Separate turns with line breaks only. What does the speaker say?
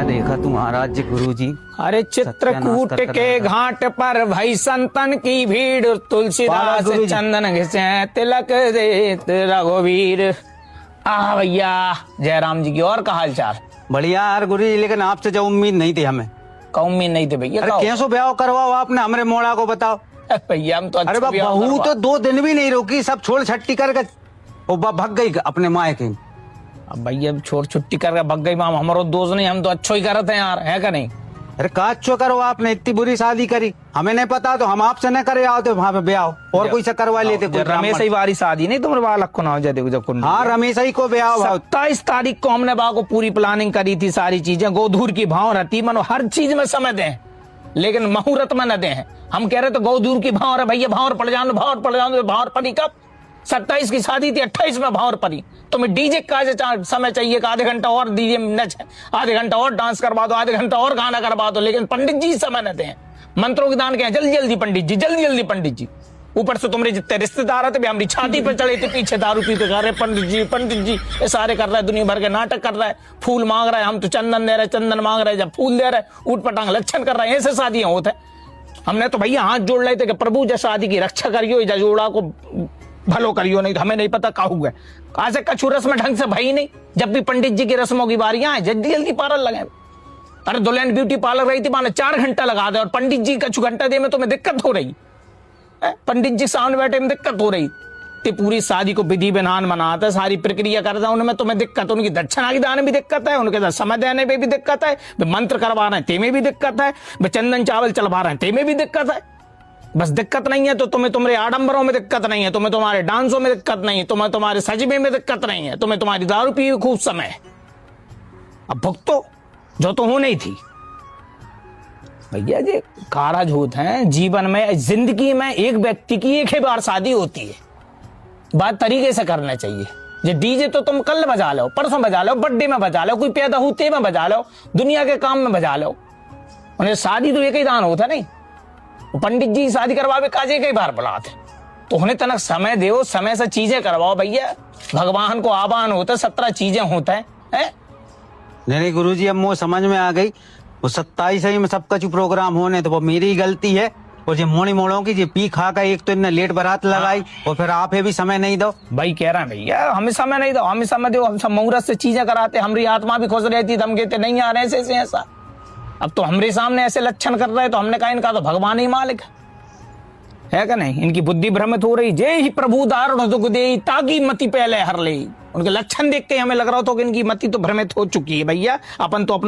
क्या देखा तू महाराज जी गुरु जी।
अरे चित्रकूट के घाट पर भाई संतन की भीड़, तुलसीदास चंदन घिसे तिलक देत रघुवीर। भैया जयराम जी की और का हाल चाल?
बढ़िया यार गुरु जी, लेकिन आपसे जो उम्मीद नहीं थी हमें।
का उम्मीद नहीं थी भैया?
अरे कैसो ब्याह करवाओ आपने हमरे मोड़ा को बताओ।
भैया हम तो
अरे बहू तो 2 दिन भी नहीं रुकी, सब छोड़ छट्टी करके भग गई अपने माए के।
अब भैया छोड़ छुट्टी करके भग गई माम, हमारो दोस्त नहीं, हम तो अच्छो ही करते हैं यार, है का नहीं?
अरे का अच्छो करो, आपने इतनी बुरी शादी करी, हमें नहीं पता तो हम आपसे न करे आओ तो वहाँ पे ब्याह और कोई से करवा लेते।
रमेश ही वाली शादी नहीं तुम्हारे बालक को ना हो जाते जब कुंडली।
हाँ रमेश ही को ब्याह।
27 तारीख को हमने बा को पूरी प्लानिंग करी थी, सारी चीजें गोधूर की भाव रहती, मनो हर चीज में समय दें लेकिन मुहूर्त में न दें। हम कह रहे तो गोधूर की भाव है भैया, भावर पड़ जाओ भावर पड़ी कब? 27 की शादी थी, 28 में भावर पड़ी। तुम्हें डीजे का समय चाहिए कि आधे घंटा और डीजे नच, आधे घंटा और डांस करवा दो, आधे घंटा और गाना करवा दो, लेकिन पंडित जी समय न दें। मंत्रों के दान के जल्दी जल्दी पंडित जी, जल्दी जल्दी पंडित जी। ऊपर से तुम्हारे जितने रिश्तेदार थे हमारी छाती पर चढ़े थे, पीछे दारू पीते कर रहे पंडित जी ये सारे कर रहे हैं, दुनिया भर के नाटक कर रहा है, फूल मांग रहा है, हम तो चंदन दे रहे, चंदन मांग रहे, जब फूल दे रहे ऊट पटांग लक्षण कर रहे हैं। ऐसे शादियां होते हैं। हमने तो भैया हाथ जोड़ रहे थे कि प्रभु जैसा शादी की रक्षा करियो, जोड़ा को भलो करियो, नहीं तो हमें नहीं पता का हुआ। आज से कछु रस्म ढंग से भाई नहीं, जब भी पंडित जी की रस्मों की बारियां आए जल्दी जल्दी पार्लर लगे। अरे दुल्हन ब्यूटी पार्लर रही थी, माने 4 घंटा लगा दे और पंडित जी कछु घंटा दे में तुम्हें दिक्कत हो रही है, पंडित जी सामने बैठे में दिक्कत हो रही थी। पूरी शादी को विधि विधान मनाते, सारी प्रक्रिया करता है, उनमें तुम्हें दिक्कत, उनकी दक्षिणा की दाने भी दिक्कत है, उनके समय देने में भी दिक्कत है, मंत्र करवा रहे हैं ते में भी दिक्कत है, चंदन चावल चलवा रहे हैं ते में भी दिक्कत है। बस दिक्कत नहीं है तो तुम्हें तुम्हारे आडंबरों में दिक्कत नहीं है, तुम्हें तुम्हारे डांसों में दिक्कत नहीं है, तुम्हें तुम्हारे सजमे में दिक्कत नहीं है, तुम्हें तुम्हारी दारू पी खूब समय। अब भुगतो जो तो होनी थी भैया जी। कारज होते हैं जीवन में, जिंदगी में एक व्यक्ति की एक ही बार शादी होती है, बात तरीके से करना चाहिए। ये डीजे तो तुम कल बजा लो, परसों बजा लो, बर्थडे में बजा लो, कोई पैदा होते में बजा लो, दुनिया के काम में बजा लो, उन्हें शादी तो एक ही दान होता नहीं। पंडित जी शादी करवावे काजे कई बार बुलाते, तो उन्हें तनक समय दो, समय से चीजें करवाओ भैया। भगवान को आह्वान होता है, 17 चीजें होता है।
नहीं गुरु जी, अब मुझे समझ में आ गई, वो 27 में सब कुछ प्रोग्राम होने तो वो मेरी गलती है। और ये मोड़ी मोड़ों की पी खा कर एक तो इन्हें लेट बारात लगाई और फिर आप भी समय नहीं दो।
भाई कह रहा है भैया हमें समय नहीं दो, हमें समय दो, हम सब मुहूर्त से चीजें कराते, हमारी आत्मा भी खुश रहती, हम कहते नहीं आ रहे ऐसे ऐसा। अब तो हमारे सामने ऐसे लक्षण कर रहे हैं तो हमने कहा इनका तो भगवान ही मालिक है क्या नहीं? इनकी बुद्धि भ्रमित हो रही। जय ही प्रभु दारुण दुख दे ताकि मति पहले हर ले। उनके लक्षण देख के हमें लग रहा था कि इनकी मति तो भ्रमित हो चुकी है भैया। अपन तो अपना